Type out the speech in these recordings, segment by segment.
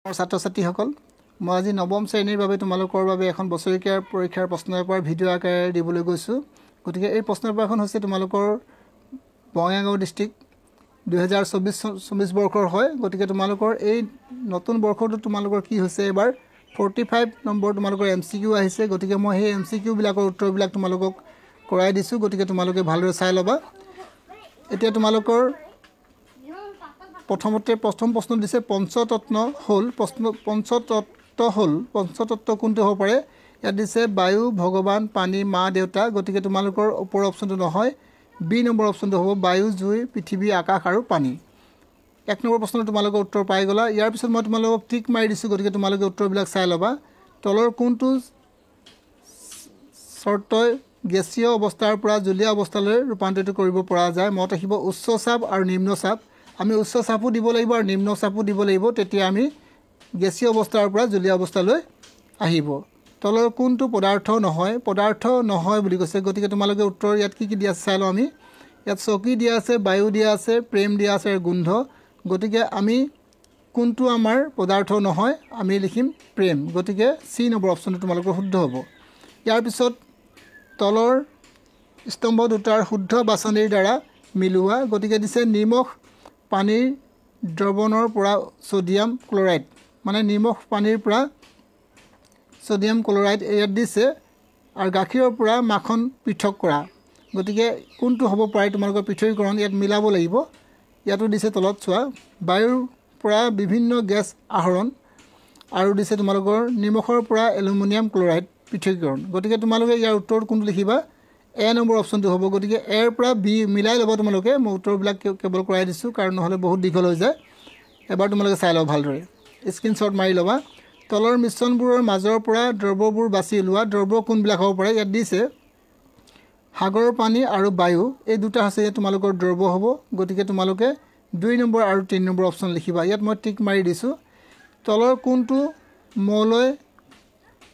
ছাত্ৰ ছাত্ৰীসকল মই আজি নৱম শ্ৰেণীৰ বাবে তোমালোকৰ বাবে এখন বছৰীয়া পৰীক্ষাৰ প্ৰশ্নপেপাৰ ভিডিঅ' আকাৰে দিবলৈ গৈছোঁ গতিকে এই প্ৰশ্নপেপাৰখন হৈছে তোমালোকৰ বঙাইগাঁও ডিস্ট্ৰিক্ট 2024 বৰ্ষৰ হয় গতিকে তোমালোকৰ এই নতুন বৰ্ষটো তোমালোকৰ কি হৈছে এবাৰ 45 নম্বৰ তোমালোকৰ এমসিকিউ আহিছে গতিকে মই সেই এমসিকিউ বিলাকৰ উত্তৰবিলাক তোমালোকক কৰাই দিছোঁ গতিকে তোমালোকে ভালদৰে চাই লবা এতিয়া তোমালোকৰ প্ৰথম প্ৰশ্ন দিছে পঞ্চতত্ত্ব হল পঞ্চতত্ত্ব কোনটো হ'ব পাৰে ইয়াত দিছে বায়ু ভগৱান পানী মা দেউতা গতিকে তোমালোকৰ ওপৰৰ অপচনটো নহয় বি নম্বৰ অপচনটো হ'ব বায়ু জুই পৃথিৱী আকাশ আৰু পানী এক নম্বৰ প্ৰশ্নৰ তোমালোকৰ উত্তৰ পাই গলা ইয়াৰ পিছত মই তোমালোকক টিক মাৰি দিছোঁ গতিকে তোমালোকে উত্তৰবিলাক চাই লবা তলৰ কোনটো শৰ্তই গেছীয় অৱস্থাৰ পৰা জলীয় অৱস্থালৈ ৰূপান্তৰিত কৰিব পৰা যায় মত আহিব উচ্চ চাপ আৰু নিম্ন চাপ আমি উচ্চ চাপো দিব লাগিব আৰু নিম্ন চাপো দিব লাগিব তেতিয়া আমি গেছীয় অৱস্থাৰ পৰা জলীয় অৱস্থালৈ আহিব তলৰ কোনটো পদাৰ্থ নহয় বুলি কৈছে গতিকে তোমালোকে উত্তৰ ইয়াত কি দিয়া আছে চাই লওঁ আমি ইয়াত চকি দিয়া আছে বায়ু দিয়া আছে প্ৰেম দিয়া আছে আৰু গোন্ধ গতিকে আমি কোনটো আমাৰ পদাৰ্থ নহয় আমি লিখিম প্ৰেম গতিকে সি নম্বৰ অপচনটো তোমালোকৰ শুদ্ধ হ'ব ইয়াৰ পিছত তলৰ স্তম্ভ দুটাৰ শুদ্ধ বাছনিৰ দ্বাৰা মিলোৱা গতিকে দিছে নিমখ পানীৰ দ্ৰৱণৰ পৰা সোডিয়াম ক্লোৰাইড মানে নিমখ পানীৰ পৰা সোডিয়াম ক্লোৰাইড ইয়াত দিছে আৰু গাখীৰৰ পৰা মাখন পৃথক কৰা গতিকে কোনটো হ'ব পাৰে তোমালোকৰ পৃথকীকৰণ ইয়াত মিলাব লাগিব ইয়াতো দিছে তলত চোৱা বায়ুৰ পৰা বিভিন্ন গেছ আহৰণ আৰু দিছে তোমালোকৰ নিমখৰ পৰা এলুমিনিয়াম ক্লোৰাইড পৃথকীকৰণ গতিকে তোমালোকে ইয়াৰ উত্তৰত কোনটো লিখিবা এ নম্বৰ অপচনটো হ'ব গতিকে এৰ পৰা বি মিলাই ল'ব তোমালোকে মই উত্তৰবিলাক কেৱল কৰাই দিছোঁ কাৰণ নহ'লে বহুত দীঘল হৈ যায় এবাৰ তোমালোকে চাই লওঁ ভালদৰে স্ক্ৰীনশ্বট মাৰি ল'বা তলৰ মিশ্ৰণবোৰৰ মাজৰ পৰা দ্ৰব্যবোৰ বাছি লোৱা দ্ৰব্য কোনবিলাক হ'ব পাৰে ইয়াত দিছে সাগৰৰ পানী আৰু বায়ু এই দুটা হৈছে তোমালোকৰ দ্ৰব্য হ'ব গতিকে তোমালোকে 2 নম্বৰ আৰু 3 নম্বৰ অপচন লিখিবা ইয়াত মই টিক মাৰি দিছোঁ তলৰ কোনটো মৌলই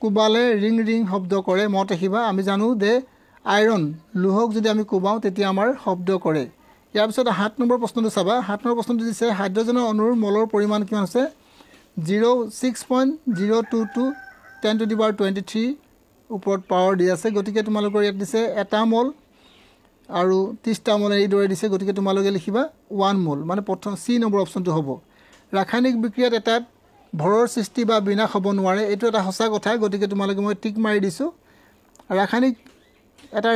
কোবালে ৰিং ৰিং শব্দ কৰে মত আহিবা আমি জানো যে আইৰন লোহক যদি আমি কোবাও তেতিয়া আমাৰ শব্দ কৰে ইয়াৰ পিছত 7 নম্বৰ প্ৰশ্নটো চাবা 7 নম্বৰ প্ৰশ্নটো দিছে হাইড্ৰজেনৰ অণুৰ মলৰ পৰিমাণ কিমান আছে 6.022 10 to the power 23 ওপৰত পাৱাৰ দি আছে গতিকে তোমালোকৰ ইয়াত দিছে এটা মল আৰু 30টা মল এই দৰে দিছে গতিকে তোমালোকে লিখিবা 1 মল মানে প্ৰথম সি নম্বৰ অপচনটো হ'ব ৰাসায়নিক বিক্ৰিয়াত এটা ভৰৰ সৃষ্টি বা বিনাশ হ'ব নোৱাৰে এইটো এটা সঁচা কথা গতিকে তোমালোকে মই টিক মাৰি দিছোঁ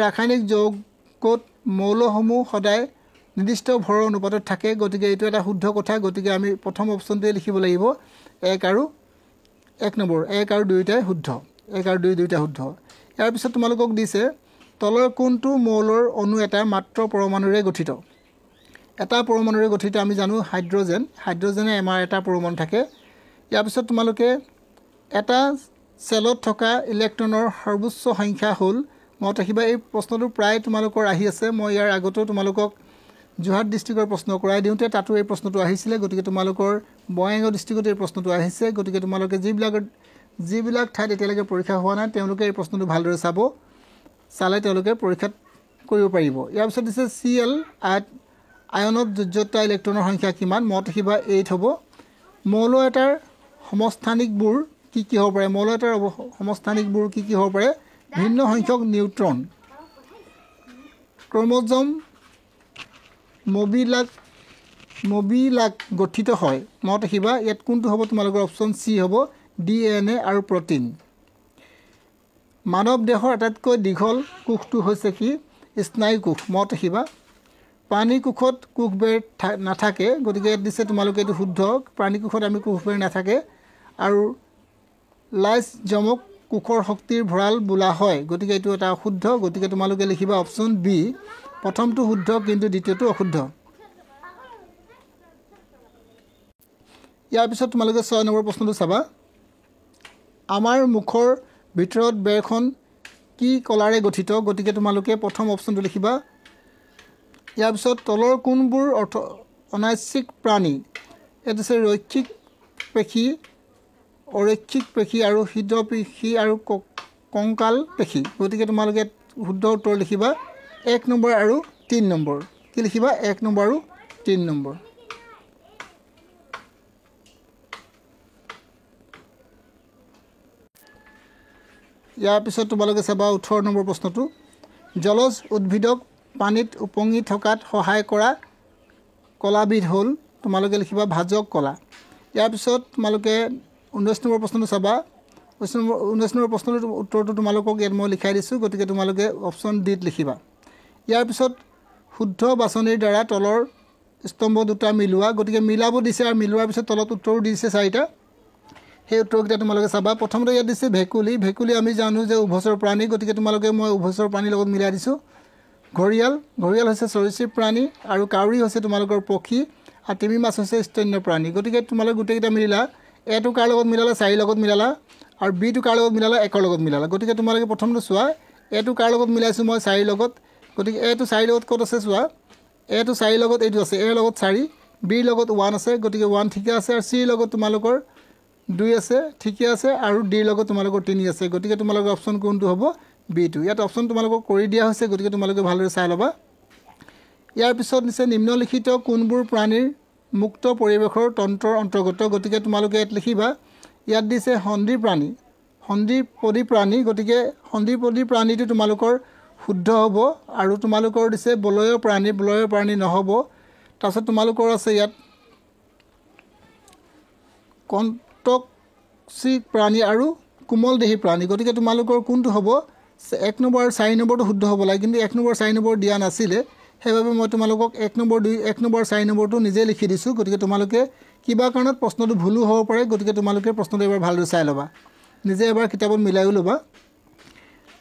ৰাসায়নিক যৌগত মৌলসমূহ সদায় নিৰ্দিষ্ট ভৰৰ অনুপাতত থাকে গতিকে এইটো এটা শুদ্ধ কথা গতিকে আমি প্ৰথম অপচনটোৱে লিখিব লাগিব 1 আৰু 1 নম্বৰ 1 আৰু 2টাই শুদ্ধ 1 আৰু 2 দুইটা শুদ্ধ ইয়াৰ পিছত তোমালোকক দিছে তলৰ কোনটো মৌলৰ অণু এটা মাত্ৰ পৰমাণুৰে গঠিত এটা পৰমাণুৰে গঠিত আমি জানো হাইড্ৰজেনে আমাৰ এটা পৰমাণু থাকে ইয়াৰ পিছত তোমালোকে এটা সেলত থকা ইলেক্ট্ৰনৰ সৰ্বোচ্চ সংখ্যা হ'ল মত ৰাখিবা এই প্ৰশ্নটো প্ৰায় তোমালোকৰ আহি আছে মই ইয়াৰ আগতেও তোমালোকক যোৰহাট ডিস্ট্ৰিক্টৰ প্ৰশ্ন কৰাই দিওঁতে তাতো এই প্ৰশ্নটো আহিছিলে গতিকে তোমালোকৰ বঙাইগাঁও ডিস্ট্ৰিক্টত এই প্ৰশ্নটো আহিছে গতিকে তোমালোকে যিবিলাক ঠাইত এতিয়ালৈকে পৰীক্ষা হোৱা নাই তেওঁলোকে এই প্ৰশ্নটো ভালদৰে চালে তেওঁলোকে পৰীক্ষাত কৰিব পাৰিব ইয়াৰ পিছত দিছে Cl আয়নত যোজ্যতা ইলেক্ট্ৰনৰ সংখ্যা কিমান মত ৰাখিবা 8 হ'ব মৌল এটাৰ সমস্থানিকবোৰ কি হ'ব পাৰে মৌল এটাৰ সমস্থানিকবোৰ কি হ'ব পাৰে ভিন্ন সংখ্যক নিউট্ৰন ক্ৰোমোজোম মবিলাক গঠিত হয় মত ৰাখিবা ইয়াত কোনটো হ'ব তোমালোকৰ অপচন সি হ'ব DNA আৰু প্ৰটিন মানৱ দেহৰ আটাইতকৈ দীঘল কোষটো হৈছে কি স্নায়ু কোষ মত ৰাখিবা পানী কোষত কোষবেৰ নাথাকে গতিকে ইয়াত দিছে তোমালোকে এইটো শুদ্ধ পানী কোষত আমি কোষবেৰ নাথাকে আৰু লাইজমক কোষৰ শক্তিৰ ভঁৰাল বোলা হয় গতিকে এইটো এটা শুদ্ধ গতিকে তোমালোকে লিখিবা অপচন বি প্ৰথমটো শুদ্ধ কিন্তু দ্বিতীয়টো অশুদ্ধ ইয়াৰ পিছত তোমালোকে 6 নম্বৰ প্ৰশ্নটো চাবা আমাৰ মুখৰ ভিতৰত বেৰখন কি কলাৰে গঠিত গতিকে তোমালোকে প্ৰথম অপচনটো লিখিবা ইয়াৰ পিছত তলৰ কোনবোৰ অনাস্যিক প্ৰাণী এত আছে ৰৈখিক পেশী অৰৈখিক পেশী আৰু হৃদ পেশী আৰু কংকাল পেশী গতিকে তোমালোকে শুদ্ধ উত্তৰ লিখিবা 1 নম্বৰ আৰু 3 নম্বৰ কি লিখিবা 1 নম্বৰ আৰু 3 নম্বৰ ইয়াৰ পিছত তোমালোকে চাবা 18 নম্বৰ প্ৰশ্নটো জলজ উদ্ভিদক পানীত উপঙি থকাত সহায় কৰা কলাবিধ হ'ল তোমালোকে লিখিবা ভাজক কলা ইয়াৰ পিছত তোমালোকে 19 নম্বৰ প্ৰশ্নটো চাবা 19 নম্বৰ প্ৰশ্নটোৰ উত্তৰটো তোমালোকক ইয়াত মই লিখাই দিছোঁ গতিকে তোমালোকে অপশ্যন ডি লিখিবা ইয়াৰ পিছত শুদ্ধ বাছনিৰ দ্বাৰা তলৰ স্তম্ভ দুটা মিলোৱা গতিকে মিলাব দিছে আৰু মিলোৱাৰ পিছত তলত উত্তৰ দিছে চাৰিটা সেই উত্তৰকেইটা তোমালোকে চাবা প্ৰথমতে ইয়াত দিছে ভেকুলি আমি জানো যে উভচৰ প্ৰাণী গতিকে তোমালোকে মই উভচৰ প্ৰাণীৰ লগত মিলাই দিছোঁ ঘৰিয়াল হৈছে সৰীসৃপ প্ৰাণী আৰু কাউৰী হৈছে তোমালোকৰ পক্ষী আৰু তিমি মাছ হৈছে স্তন্য প্ৰাণী গতিকে তোমালোকে গোটেইকেইটা মিলিলা এটো কাৰ লগত মিলালা 4 লগত মিলালা আৰু বি টো কাৰ লগত মিলালা 1 লগত মিলালা গতিকে তোমালোকে প্ৰথমটো চোৱা এটো কাৰ লগত মিলাইছো মই 4 লগত গতিকে এটো 4 লগত ক'ত আছে চোৱা এটো 4 লগত এইটো আছে এ লগত 4 বি লগত 1 আছে গতিকে 1 ঠিকে আছে আৰু চি লগত তোমালোকৰ 2 আছে ঠিকে আছে আৰু ডি লগত তোমালোকৰ 3 আছে গতিকে তোমালোকৰ অপচন কোনটো হ'ব বি টো ইয়াত অপচন তোমালোকক কৰি দিয়া হৈছে গতিকে তোমালোকে ভালদৰে চাই ল'বা ইয়াৰ পিছত নিচে নিম্নলিখিত কোনবোৰ প্ৰাণীৰ মুক্ত পৰিৱেশৰ তন্ত্ৰৰ অন্তৰ্গত গতিকে তোমালোকে ইয়াত লিখিবা ইয়াত দিছে সন্ধিপদী প্ৰাণী গতিকে সন্ধিপদী প্ৰাণীটো তোমালোকৰ শুদ্ধ হ'ব আৰু তোমালোকৰ দিছে বলয় প্ৰাণী নহ'ব তাৰপিছত তোমালোকৰ আছে ইয়াত কণ্টকচিক প্ৰাণী আৰু কোমলদেহী প্ৰাণী গতিকে তোমালোকৰ কোনটো হ'ব 1 নম্বৰ আৰু 4 নম্বৰটো শুদ্ধ হ'ব লাগে কিন্তু 1 নম্বৰ 4 নম্বৰ দিয়া নাছিলে সেইবাবে মই তোমালোকক 1 নম্বৰ 4 নম্বৰটো নিজে লিখি দিছোঁ গতিকে তোমালোকে কিবা কাৰণত প্ৰশ্নটো ভুলো হ'ব পাৰে গতিকে তোমালোকে প্ৰশ্নটো এবাৰ ভালদৰে চাই ল'বা নিজে এবাৰ কিতাপত মিলাইও ল'বা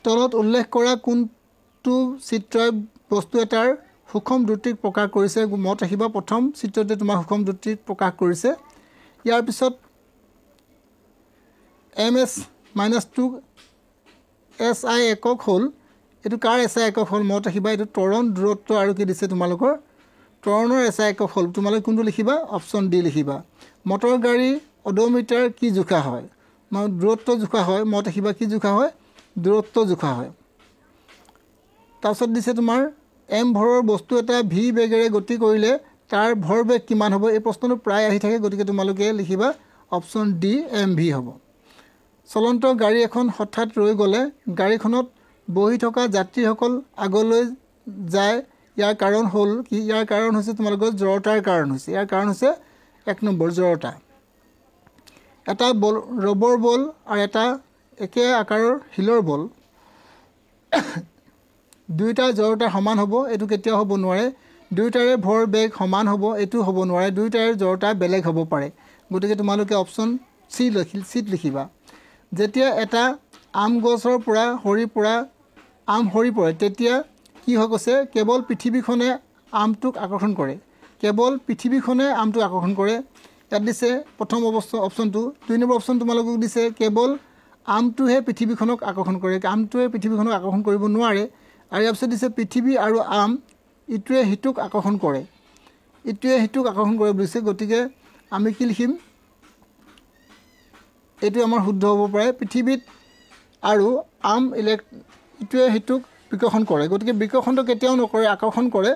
তলত উল্লেখ কৰা কোনটো চিত্ৰই বস্তু এটাৰ সুষম দ্ৰুতিক প্ৰকাশ কৰিছে মত ৰাখিবা প্ৰথম চিত্ৰতে তোমাৰ সুষম দ্ৰুতিক প্ৰকাশ কৰিছে ইয়াৰ পিছত ms-2 SI একক হ'ল এটো কাৰ SI একক হ'ল মত ৰাখিবা এটো ত্বৰণ দূৰত্ব আৰু কি দিছে তোমালোকৰ ত্বৰণৰ SI একক হ'ল তোমালোকে কোনটো লিখিবা অপচন ডি লিখিবা মটৰ গাড়ী অডোমিটাৰ কি জোখা হয় দূৰত্ব জোখা হয় মত ৰাখিবা কি জোখা হয় দূৰত্ব জোখা হয় তাৰপিছত দিছে তোমাৰ m ভৰৰ বস্তু এটা v বেগেৰে গতি কৰিলে তাৰ ভৰ বেগ কিমান হ'ব এই প্ৰশ্নটো প্ৰায় আহি থাকে গতিকে তোমালোকে লিখিবা অপচন ডি mv হ'ব চলন্ত গাড়ী এখন হঠাৎ ৰৈ গ'লে গাড়ীখনত বহি থকা যাত্ৰীসকল আগলৈ যায় ইয়াৰ কাৰণ হ'ল কি ইয়াৰ কাৰণ হৈছে তোমালোকৰ জড়তাৰ কাৰণ হৈছে ইয়াৰ কাৰণ হৈছে 1 নম্বৰ জড়তা এটা ৰবৰ বল আৰু এটা একে আকাৰৰ হিলৰ বল দুইটা জড়তা সমান হ'ব এটো কেতিয়া হ'ব নোৱাৰে দুইটাৰে ভৰ বেগ সমান হ'ব এটো হ'ব নোৱাৰে দুইটাৰে জড়তা বেলেগ হ'ব পাৰে গতিকে তোমালোকে অপচন সি লিখিবা যেতিয়া এটা আম গছৰ পৰা আম সৰি পৰে তেতিয়া কি হয় কৈছে কেৱল পৃথিৱীখনে আমটোক আকৰ্ষণ কৰে ইয়াত দিছে প্ৰথম অপচনটো 2 নম্বৰ অপচন তোমালোকক দিছে কেৱল আমটোহে পৃথিৱীখনক আকৰ্ষণ কৰে আমটোৱে পৃথিৱীখনক আকৰ্ষণ কৰিব নোৱাৰে আৰু ইয়াৰ পিছত দিছে পৃথিৱী আৰু আম ইটোৱে হিতুক আকৰ্ষণ কৰে বুলিছে গতিকে আমি কি লিখিম এইটো আমাৰ শুদ্ধ হ'ব পাৰে পৃথিৱীত আৰু আম ইটোৱে হিতুক বিকৰ্ষণ কৰে গতিকে বিকৰ্ষণটো কেতিয়াও নকৰে আকৰ্ষণ কৰে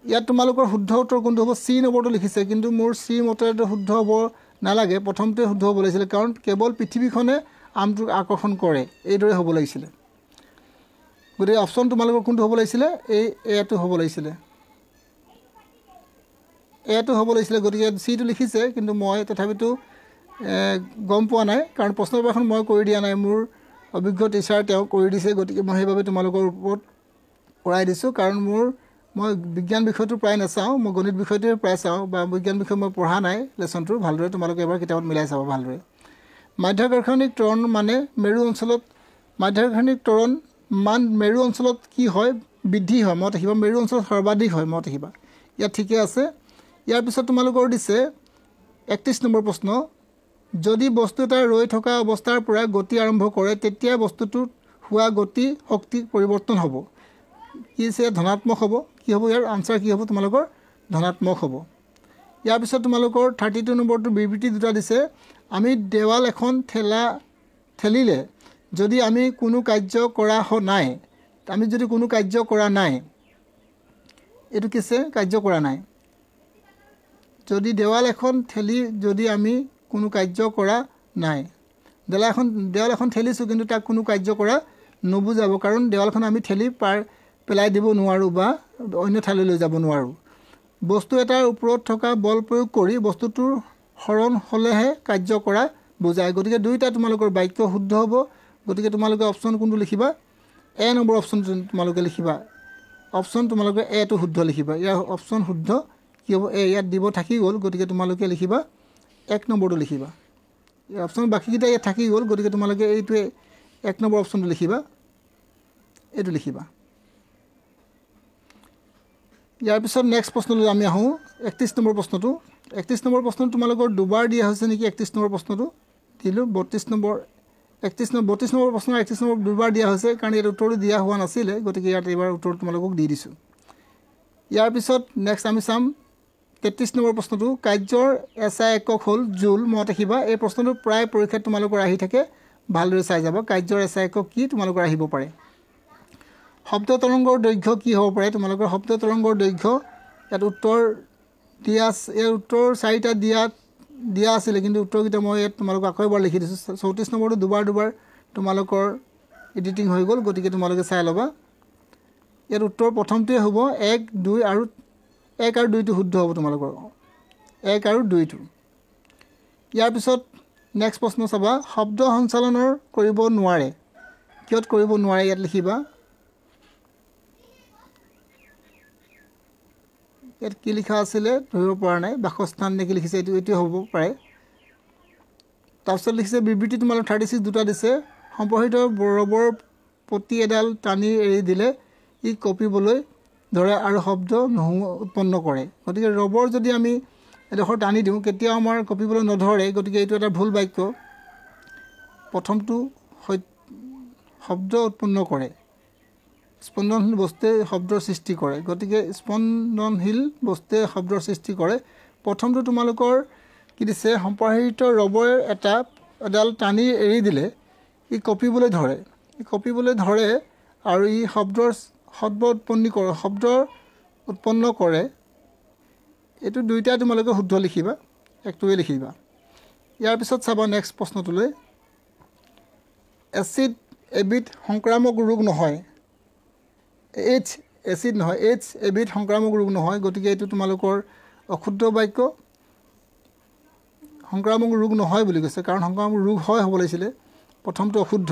ইয়াত তোমালোকৰ শুদ্ধ উত্তৰ কোনটো হ'ব চি নম্বৰটো লিখিছে কিন্তু মোৰ চি মতেটো শুদ্ধ হ'ব নালাগে প্ৰথমতে শুদ্ধ হ'ব লাগিছিল কাৰণ কেৱল পৃথিৱীখনে আমটোক আকৰ্ষণ কৰে এইদৰে হ'ব লাগিছিল গতিকে অপচন তোমালোকৰ কোনটো হ'ব লাগিছিল এই এটো হ'ব লাগিছিল গতিকে চি টো লিখিছে কিন্তু মই তথাপিতো গম পোৱা নাই কাৰণ প্ৰশ্নপত্ৰখন মই কৰি দিয়া নাই মোৰ অভিজ্ঞ টিচাৰ তেওঁ কৰি দিছে গতিকে মই সেইভাবে তোমালোকৰ ওপৰত পঢ়াই দিছোঁ কাৰণ মই বিজ্ঞান বিষয়টো প্ৰায় নাচাওঁ মই গণিত বিষয়টোৱে প্ৰায় চাওঁ বা বিজ্ঞান বিষয় মই পঢ়া নাই লেসনটো ভালদৰে তোমালোকে এবাৰ কিতাপত মিলাই চাব ভালদৰে মাধ্যাকৰ্ষণিক ত্বৰণ মানে মেৰু অঞ্চলত মাধ্যাকৰ্ষণিক ত্বৰণ মান মেৰু অঞ্চলত কি হয় বৃদ্ধি হয় মত ৰাখিবা মেৰু অঞ্চলত সৰ্বাধিক হয় মত ৰাখিবা ইয়াত ঠিকে আছে ইয়াৰ পিছত তোমালোকৰ দিছে 31 নম্বৰ প্ৰশ্ন যদি বস্তু এটা ৰৈ থকা অৱস্থাৰ পৰা গতি আৰম্ভ কৰে তেতিয়া বস্তুটোৰ হোৱা গতি শক্তি পৰিৱৰ্তন হ'ব কি আছে ধনাত্মক হ'ব কি হ'ব ইয়াৰ আনসাৰ কি হ'ব তোমালোকৰ ধনাত্মক হ'ব ইয়াৰ পিছত তোমালোকৰ 32 নম্বৰটো বিবৃতি দুটা দিছে আমি দেৱাল এখন ঠেলিলে যদি আমি কোনো কাৰ্য কৰা নাই এটো কিছে কাৰ্য কৰা নাই যদি দেৱাল এখন ঠেলি যদি আমি কোনো কাৰ্য কৰা নাই দেৱাল এখন ঠেলিছোঁ কিন্তু তাক কোনো কাৰ্য কৰা নুবুজাব কাৰণ দেৱালখন আমি ঠেলি পেলাই দিব নোৱাৰোঁ বা অন্য ঠাইলৈ লৈ যাব নোৱাৰোঁ বস্তু এটাৰ ওপৰত থকা বল প্ৰয়োগ কৰি বস্তুটোৰ হৰণ হ'লেহে কাৰ্য কৰা বুজায় গতিকে দুইটা তোমালোকৰ বাক্য শুদ্ধ হ'ব গতিকে তোমালোকে অপশ্যন কোনটো লিখিবা এ নম্বৰ অপশ্যন তোমালোকে লিখিবা অপশ্যন তোমালোকে এটো শুদ্ধ লিখিবা ইয়াৰ অপশ্যন শুদ্ধ কি হ'ব ইয়াত দিব থাকি গ'ল গতিকে তোমালোকে লিখিবা 1 নম্বৰটো লিখিবা এই অপশ্যন বাকীকেইটা ইয়াত থাকি গ'ল গতিকে তোমালোকে এইটোৱে 1 নম্বৰ অপশ্যনটো লিখিবা এইটো লিখিবা ইয়াৰ পিছত নেক্সট প্ৰশ্নলৈ আমি আহোঁ 31 নম্বৰ প্ৰশ্নটো 31 নম্বৰ প্ৰশ্নটো তোমালোকৰ দুবাৰ দিয়া হৈছে নেকি 31 নম্বৰ প্ৰশ্নটো দিলোঁ 32 নম্বৰ প্ৰশ্ন 31 নম্বৰ দুবাৰ দিয়া হৈছে কাৰণ ইয়াত উত্তৰটো দিয়া হোৱা নাছিলে গতিকে ইয়াত এইবাৰ উত্তৰ তোমালোকক দি দিছোঁ ইয়াৰ পিছত নেক্সট আমি চাম 33 নম্বৰ প্ৰশ্নটো কাৰ্যৰ এছআই একক হ'ল জুল মনত ৰাখিবা এই প্ৰশ্নটো প্ৰায় পৰীক্ষাত তোমালোকৰ আহি থাকে ভালদৰে চাই যাব কাৰ্যৰ এছআই একক কি তোমালোকৰ আহিব পাৰে শব্দ তৰংগৰ দৈৰ্ঘ্য কি হ'ব পাৰে তোমালোকৰ শব্দ তৰংগৰ দৈৰ্ঘ্য ইয়াত উত্তৰ দিয়া ইয়াৰ উত্তৰ 4টা দিয়া আছিলে কিন্তু উত্তৰকেইটা মই ইয়াত তোমালোকক আকৌ এবাৰ লিখি দিছোঁ 34 নম্বৰটো দুবাৰ তোমালোকৰ এডিটিং হৈ গ'ল গতিকে তোমালোকে চাই ল'বা ইয়াৰ উত্তৰ প্ৰথমটোৱে হ'ব 1 2 আৰু 1 আৰু 2টো শুদ্ধ হ'ব তোমালোকৰ 1 আৰু 2টো ইয়াৰ পিছত নেক্সট প্ৰশ্ন চাবা শব্দ সঞ্চালনৰ কৰিব নোৱাৰে কিয়ত কৰিব নোৱাৰে ইয়াত লিখিবা ইয়াত কি লিখা আছিলে ধৰিব পৰা নাই বাসস্থান নেকি লিখিছে এইটো হ'ব পাৰে তাৰপিছত লিখিছে বিবৃতি তোমালোক 36 দুটা দিছে সম্পৰ্কিত ৰবৰ প্ৰতি এডাল টানি এৰি দিলে ই কপিবলৈ ধৰে আৰু শব্দ উৎপন্ন কৰে গতিকে ৰবৰ যদি আমি এডোখৰ টানি দিওঁ কেতিয়াও আমাৰ কপিবলৈ নধৰে গতিকে এইটো এটা ভুল বাক্য প্ৰথমটো শব্দ উৎপন্ন কৰে স্পন্দনশীল বস্তুৱে শব্দৰ সৃষ্টি কৰে গতিকে স্পন্দনশীল বস্তুৱে শব্দৰ সৃষ্টি কৰে প্ৰথমটো তোমালোকৰ কি দিছে সম্পৰ্কিত ৰবৰ এডাল টানি এৰি দিলে ই কপিবলৈ ধৰে আৰু ই শব্দ উৎপন্ন কৰে এইটো দুইটা তোমালোকে শুদ্ধ লিখিবা একটোৱে লিখিবা ইয়াৰ পিছত চাবা নেক্সট প্ৰশ্নটোলৈ এচিড এবিধ সংক্ৰামক ৰোগ নহয় এচিড নহয় এবিধ সংক্ৰামক ৰোগ নহয় গতিকে এইটো তোমালোকৰ অশুদ্ধ বাক্য সংক্ৰামক ৰোগ নহয় বুলি কৈছে কাৰণ সংক্ৰামক ৰোগ হয় হ'ব লাগিছিলে প্ৰথমটো অশুদ্ধ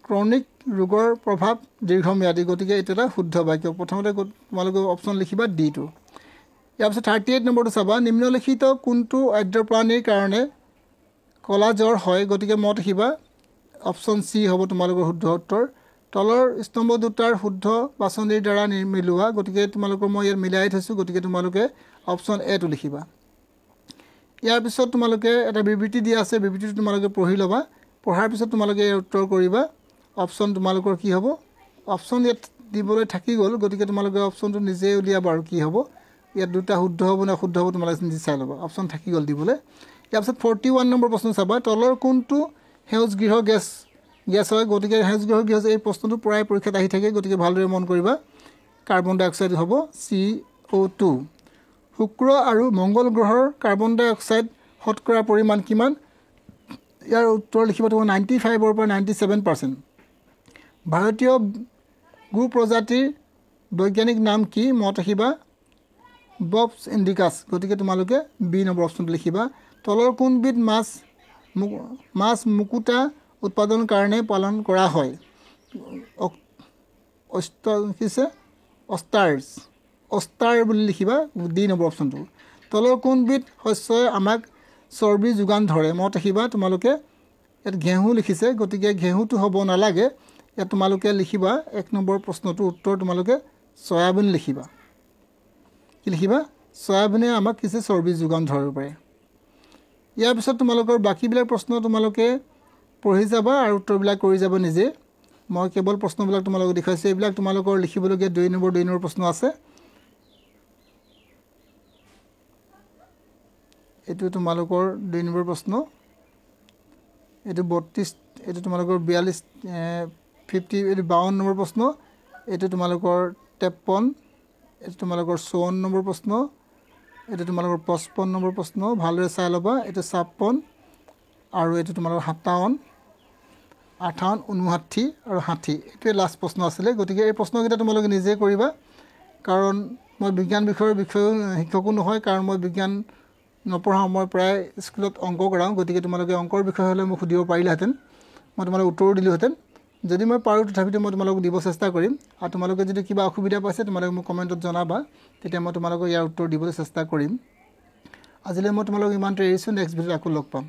ক্ৰনিক ৰোগৰ প্ৰভাৱ দীৰ্ঘম্যাদী গতিকে এইটো এটা শুদ্ধ বাক্য প্ৰথমতে তোমালোকে অপশ্যন লিখিবা ডিটো ইয়াৰ পিছত 38 নম্বৰটো চাবা নিম্নলিখিত কোনটো আদ্যপ্ৰাণীৰ কাৰণে কলা জ্বৰ হয় গতিকে মত ৰাখিবা অপশ্যন চি হ'ব তোমালোকৰ শুদ্ধ উত্তৰ তলৰ স্তম্ভ দুটাৰ শুদ্ধ বাছনিৰ দ্বাৰা মিলোৱা গতিকে তোমালোকৰ মই ইয়াত মিলাই থৈছোঁ গতিকে তোমালোকে অপশ্যন এটো লিখিবা ইয়াৰ পিছত তোমালোকে এটা বিবৃতি দিয়া আছে বিবৃতিটো তোমালোকে পঢ়ি ল'বা পঢ়াৰ পিছত তোমালোকে উত্তৰ কৰিবা অপশ্যন তোমালোকৰ কি হ'ব অপশ্যন ইয়াত দিবলৈ থাকি গ'ল গতিকে তোমালোকে অপশ্যনটো নিজে উলিয়াবা আৰু কি হ'ব ইয়াত দুটা শুদ্ধ হ'ব নে অশুদ্ধ হ'ব তোমালোকে নিজে চাই ল'বা অপশ্যন থাকি গ'ল দিবলৈ ইয়াৰ পিছত 41 নম্বৰ প্ৰশ্ন চাবা তলৰ কোনটো সেউজগৃহ গেছ হয় গতিকে সেউজগৃহ গেছ এই প্ৰশ্নটো প্ৰায় পৰীক্ষাত আহি থাকে গতিকে ভালদৰে মন কৰিবা কাৰ্বন ডাই অক্সাইড হ'ব CO2 শুক্ৰ আৰু মংগল গ্ৰহৰ কাৰ্বন ডাই অক্সাইড শতকৰা পৰিমাণ কিমান ইয়াৰ উত্তৰ লিখিব তোমাৰ 95 পৰা 97% ভাৰতীয় গো প্ৰজাতিৰ বৈজ্ঞানিক নাম কি মত ৰাখিবা ববছ ইণ্ডিকাছ গতিকে তোমালোকে বি নম্বৰ অপশ্যনটো লিখিবা তলৰ কোনবিধ মাছ মুকুতা উৎপাদন কাৰণে পালন কৰা হয় অষ্টাৰ বুলি লিখিবা ডি নম্বৰ অপশ্যনটো তলৰ কোনবিধ শস্যই আমাক চৰ্বি যোগান ধৰে মত ৰাখিবা তোমালোকে ইয়াত ঘেঁহু লিখিছে গতিকে ঘেঁহুটো হ'ব নালাগে ইয়াত তোমালোকে লিখিবা 1 নম্বৰ প্ৰশ্নটো উত্তৰ তোমালোকে সয়াবিন লিখিবা কি লিখিবা সয়াবিনে আমাক কিছু চৰ্বি যোগান ধৰিব পাৰে ইয়াৰ পিছত তোমালোকৰ বাকীবিলাক প্ৰশ্ন তোমালোকে পঢ়ি যাবা আৰু উত্তৰবিলাক কৰি যাব নিজে মই কেৱল প্ৰশ্নবিলাক তোমালোকক দেখাইছোঁ এইবিলাক তোমালোকৰ লিখিবলগীয়া 2 নম্বৰ প্ৰশ্ন আছে এইটো তোমালোকৰ 2 নম্বৰ প্ৰশ্ন এইটো 32 এইটো তোমালোকৰ 42 50 এইটো 52 নম্বৰ প্ৰশ্ন এইটো তোমালোকৰ 53 এইটো তোমালোকৰ 54 নম্বৰ প্ৰশ্ন এইটো তোমালোকৰ 55 নম্বৰ প্ৰশ্ন ভালদৰে চাই ল'বা এইটো 56 আৰু এইটো তোমালোকৰ 57, 58, 59 আৰু 60 এইটোৱে লাষ্ট প্ৰশ্ন আছিলে। গতিকে এই প্ৰশ্নকেইটা তোমালোকে নিজে কৰিবা, কাৰণ মই বিজ্ঞান বিষয়ৰ শিক্ষকো নহয়, কাৰণ মই বিজ্ঞান নপঢ়াওঁ, মই প্ৰায় স্কুলত অংক কৰাওঁ। গতিকে তোমালোকে অংকৰ বিষয় হ'লে মোক সুধিব পাৰিলাহেঁতেন, মই তোমালোক উত্তৰো দিলোহেঁতেন। যদি মই পাৰোঁ তথাপিতো মই তোমালোকক দিব চেষ্টা কৰিম। আৰু তোমালোকে যদি কিবা অসুবিধা পাইছে তোমালোকে মোক কমেণ্টত জনাবা, তেতিয়া মই তোমালোকক ইয়াৰ উত্তৰ দিবলৈ চেষ্টা কৰিম। আজিলৈ মই তোমালোকক ইমানটো এৰিছোঁ, নেক্সট ভিডিঅ'ত আকৌ লগ পাম।